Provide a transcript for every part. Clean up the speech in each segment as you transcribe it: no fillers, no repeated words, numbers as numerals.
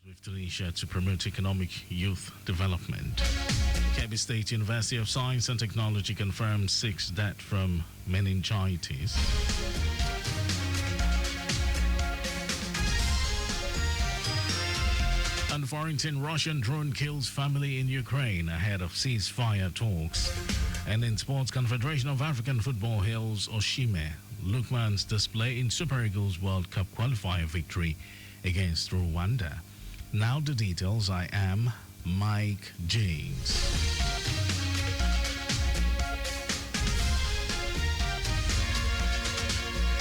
with Tunisia to promote economic youth development. Kebbi State University of Science and Technology confirmed 6 deaths from meningitis. Unwarranted Russian drone kills family in Ukraine ahead of ceasefire talks. And in Sports, Confederation of African Football hails Oshime Lukman's display in Super Eagles World Cup qualifier victory against Rwanda. Now the details. I am Mike James.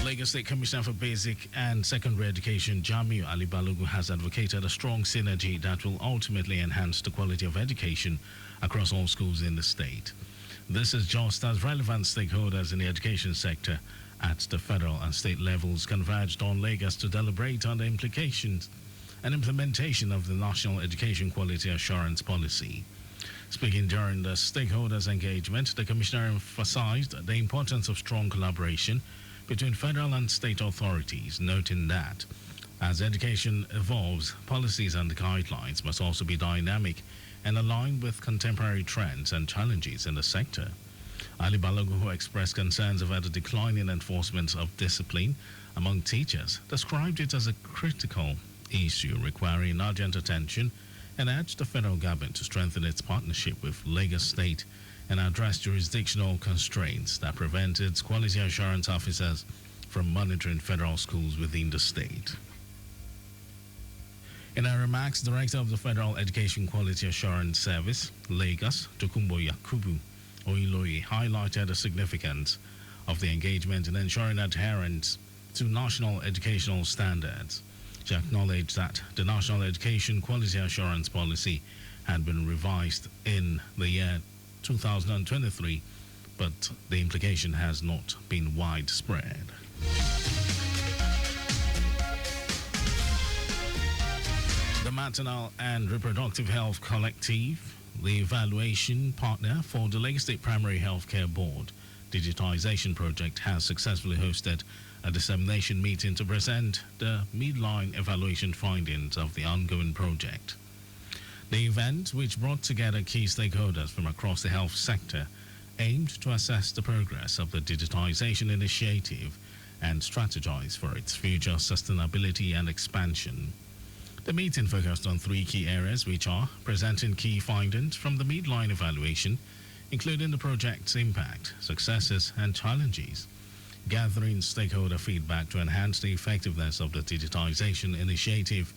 Lagos State Commissioner for Basic and Secondary Education, Jamiu Ali Balogun, has advocated a strong synergy that will ultimately enhance the quality of education across all schools in the state. This is just as relevant stakeholders in the education sector at the federal and state levels converged on Lagos to deliberate on the implications and implementation of the National Education Quality Assurance Policy. Speaking during the stakeholders' engagement, the Commissioner emphasized the importance of strong collaboration between federal and state authorities, noting that as education evolves, policies and guidelines must also be dynamic and aligned with contemporary trends and challenges in the sector. Ali Balogun, who expressed concerns about the declining enforcement of discipline among teachers, described it as a critical issue requiring urgent attention and urged the federal government to strengthen its partnership with Lagos State and address jurisdictional constraints that prevent its quality assurance officers from monitoring federal schools within the state. In her remarks, Director of the Federal Education Quality Assurance Service, Lagos, Tokumbo Yakubu Oiloye, highlighted the significance of the engagement in ensuring adherence to national educational standards. She acknowledged that the National Education Quality Assurance Policy had been revised in the year 2023, but the implication has not been widespread. The Maternal and Reproductive Health Collective, the evaluation partner for the Lagos State Primary Healthcare Board digitization project, has successfully hosted a dissemination meeting to present the midline evaluation findings of the ongoing project. The event, which brought together key stakeholders from across the health sector, aimed to assess the progress of the digitization initiative and strategize for its future sustainability and expansion. The meeting focused on 3 key areas, which are presenting key findings from the midline evaluation, including the project's impact, successes, and challenges, gathering stakeholder feedback to enhance the effectiveness of the digitization initiative,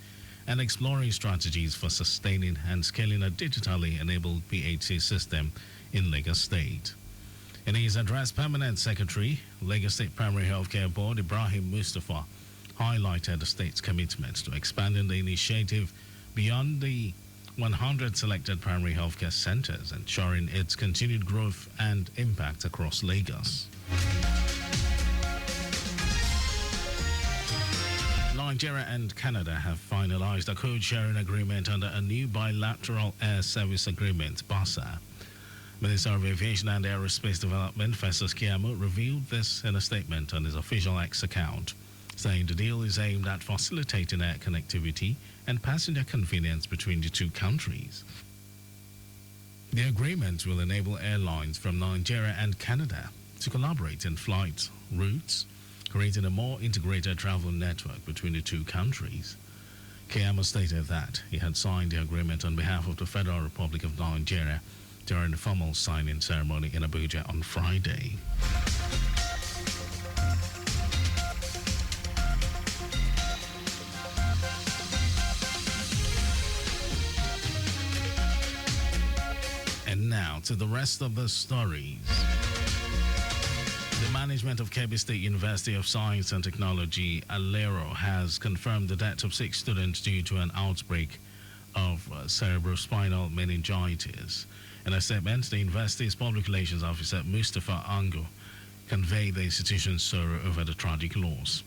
and exploring strategies for sustaining and scaling a digitally enabled PHC system in Lagos State. In his address, Permanent Secretary, Lagos State Primary Healthcare Board, Ibrahim Mustafa, highlighted the state's commitment to expanding the initiative beyond the 100 selected primary healthcare centers, ensuring its continued growth and impact across Lagos. Nigeria and Canada have finalized a code-sharing agreement under a new bilateral air service agreement, BASA. Minister of Aviation and Aerospace Development, Festus Keyamo, revealed this in a statement on his official X account, saying the deal is aimed at facilitating air connectivity and passenger convenience between the two countries. The agreement will enable airlines from Nigeria and Canada to collaborate in flight routes, creating a more integrated travel network between the two countries. Keyamo stated that he had signed the agreement on behalf of the Federal Republic of Nigeria during the formal signing ceremony in Abuja on Friday. And now to the rest of the stories. The management of Kebbi State University of Science and Technology, Alero, has confirmed the death of 6 students due to an outbreak of cerebrospinal meningitis. In a statement, the university's public relations officer, Mustafa Ango, conveyed the institution's sorrow over the tragic loss.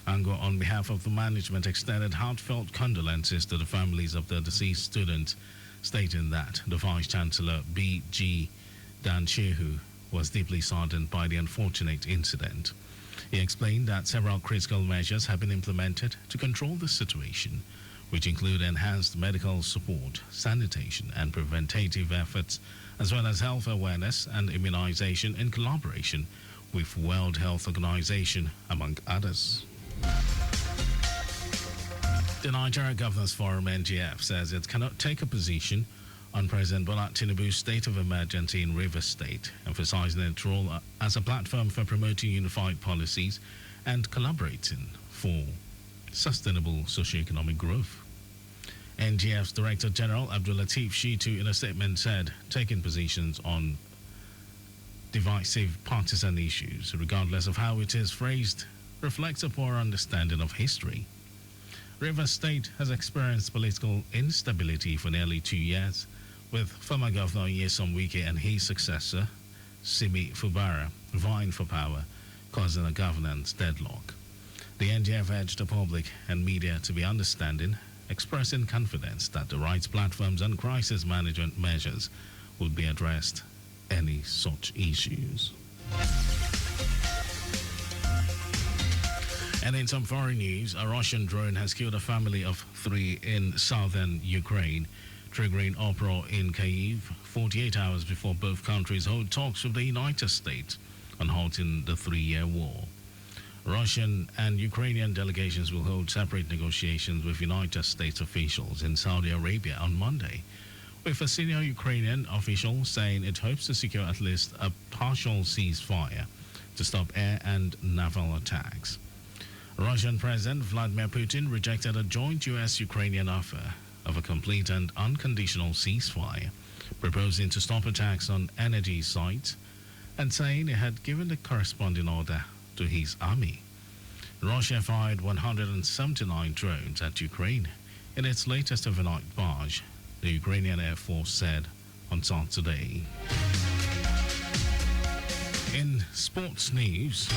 Ango, on behalf of the management, extended heartfelt condolences to the families of the deceased students, stating that the Vice-Chancellor, B.G. Danchehu, was deeply saddened by the unfortunate incident. He explained that several critical measures have been implemented to control the situation, which include enhanced medical support, sanitation, and preventative efforts, as well as health awareness and immunization in collaboration with World Health Organization, among others. The Nigeria Governors Forum, NGF, says it cannot take a position on President Bola Tinubu's state of emergency in Rivers State, emphasizing its role as a platform for promoting unified policies and collaborating for sustainable socio-economic growth. NGF's Director General Abdul Lateef Shitu in a statement said taking positions on divisive partisan issues, regardless of how it is phrased, reflects a poor understanding of history. Rivers State has experienced political instability for nearly 2 years, with former Governor Nyesom Wike and his successor, Simi Fubara, vying for power, causing a governance deadlock. The NGF urged the public and media to be understanding, expressing confidence that the rights platforms and crisis management measures will be addressed any such issues. And in some foreign news, a Russian drone has killed a family of 3 in southern Ukraine, triggering uproar in Kyiv 48 hours before both countries hold talks with the United States on halting the 3-year war. Russian and Ukrainian delegations will hold separate negotiations with United States officials in Saudi Arabia on Monday, with a senior Ukrainian official saying it hopes to secure at least a partial ceasefire to stop air and naval attacks. Russian President Vladimir Putin rejected a joint U.S.-Ukrainian offer of a complete and unconditional ceasefire, proposing to stop attacks on energy sites and saying he had given the corresponding order to his army. Russia fired 179 drones at Ukraine in its latest overnight barrage, the Ukrainian Air Force said on Saturday. In sports news,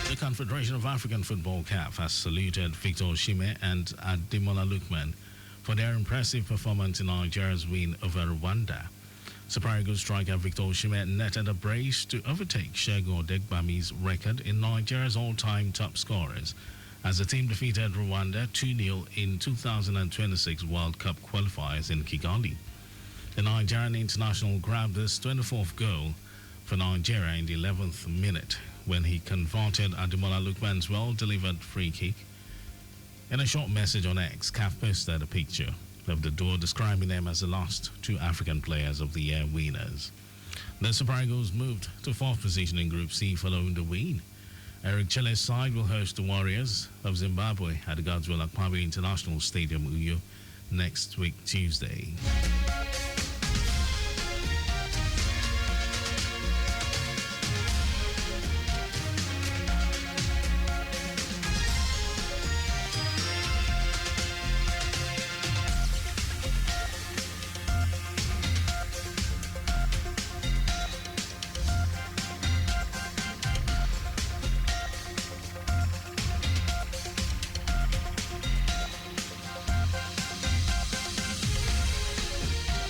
the Confederation of African Football CAF has saluted Victor Osimhen and Ademola Lookman for their impressive performance in Nigeria's win over Rwanda. Super Eagles striker Victor Osimhen netted a brace to overtake Segun Odegbami's record in Nigeria's all-time top scorers as the team defeated Rwanda 2-0 in 2026 World Cup qualifiers in Kigali. The Nigerian international grabbed his 24th goal for Nigeria in the 11th minute when he converted Ademola Lookman's well-delivered free kick. In a short message on X, CAF posted a picture of the duo describing them as the last 2 African Players of the Year winners. The Super Eagles moved to 4th position in Group C following the win. Eric Chele's side will host the Warriors of Zimbabwe at the Godswill Akpabio International Stadium, Uyo, next week, Tuesday.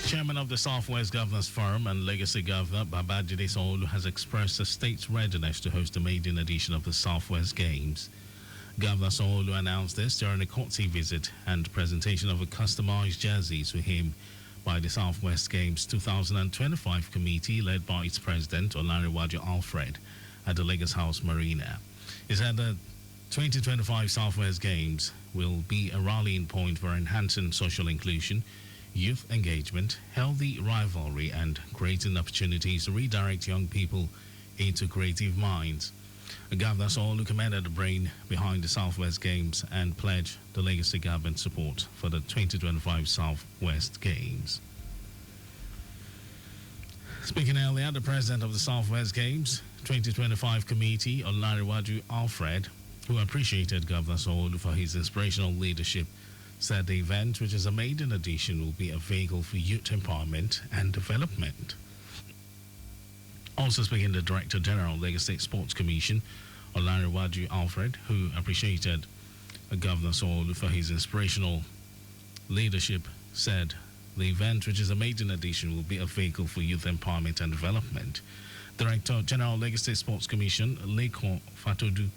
Chairman of the Southwest Governors Forum and Legacy Governor Babajide Sanwo-Olu has expressed the state's readiness to host the maiden edition of the Southwest Games. Governor Sanwo-Olu announced this during a courtesy visit and presentation of a customized jersey to him by the Southwest Games 2025 committee led by its president, Olanrewaju Alfred, at the Lagos House Marina. He said the 2025 Southwest Games will be a rallying point for enhancing social inclusion, youth engagement, healthy rivalry, and creating opportunities to redirect young people into creative minds. Governor Sanwo-Olu commended the brain behind the Southwest Games and pledged the legacy government support for the 2025 Southwest Games. Speaking earlier, the president of the Southwest Games 2025 committee, Olanrewaju Alfred, who appreciated Governor Sanwo-Olu for his inspirational leadership, said the event, which is a maiden edition, will be a vehicle for youth empowerment and development. Also speaking, the Director General of Lagos State Sports Commission, Olanrewaju Alfred, who appreciated Governor Sanwo-Olu for his inspirational leadership, said the event, which is a maiden edition, will be a vehicle for youth empowerment and development. Director General of Lagos State Sports Commission, Lekon Fatodu,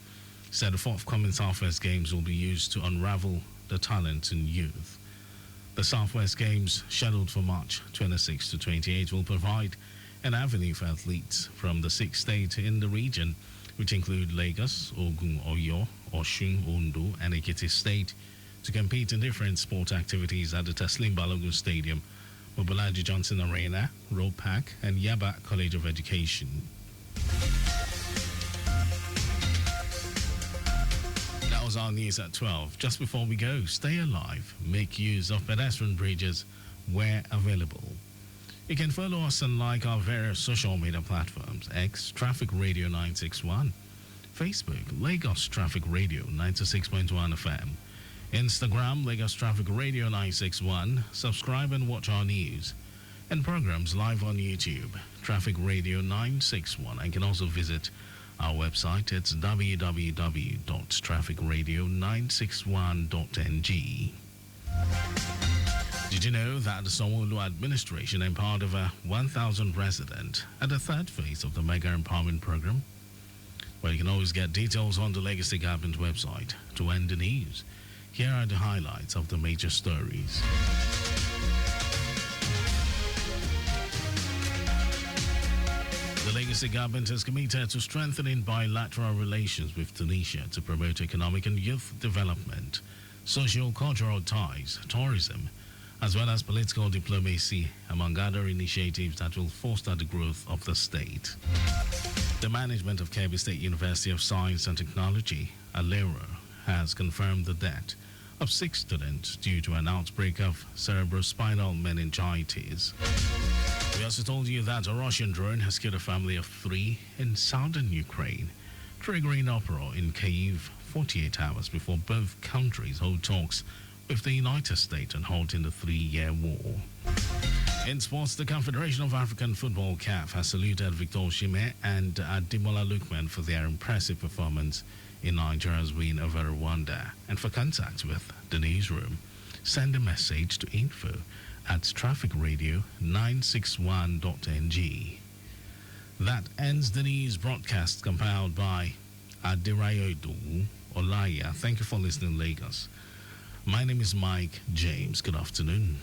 said the forthcoming Southwest Games will be used to unravel the talent in youth. The Southwest Games, scheduled for March 26 to 28, will provide an avenue for athletes from the 6 states in the region, which include Lagos, Ogun, Oyo, Osun, Ondo, and Ekiti State, to compete in different sport activities at the Teslim Balogun Stadium, Mobolaji Johnson Arena, Road Park, and Yaba College of Education. That was our news at 12. Just before we go, stay alive. Make use of pedestrian bridges where available. You can follow us and like our various social media platforms: X, Traffic Radio 961, Facebook, Lagos Traffic Radio 96.1 FM, Instagram, Lagos Traffic Radio 961. Subscribe and watch our news and programs live on YouTube, Traffic Radio 961. And you can also visit our website. It's www.trafficradio961.ng. Did you know that the Sanwo-Olu administration empowered over 1,000 residents at the third phase of the Mega Empowerment Program? Well, you can always get details on the Legacy Government website. To end the news, here are the highlights of the major stories. The Legacy Government is committed to strengthening bilateral relations with Tunisia to promote economic and youth development, socio-cultural ties, tourism, as well as political diplomacy, among other initiatives that will foster the growth of the state. The management of Kebbi State University of Science and Technology, ALERO, has confirmed the death of 6 students due to an outbreak of cerebrospinal meningitis. We also told you that a Russian drone has killed a family of 3 in southern Ukraine, triggering uproar in Kyiv 48 hours before both countries hold talks with the United States on halting the 3-year war. In sports, the Confederation of African Football (CAF) has saluted Victor Osimhen and Ademola Lookman for their impressive performance in Nigeria's win over Rwanda. And for contact with the newsroom, send a message to info@trafficradio961.ng. That ends the news broadcast compiled by Adirayo Idowu Olaya. Thank you for listening, Lagos. My name is Mike James. Good afternoon.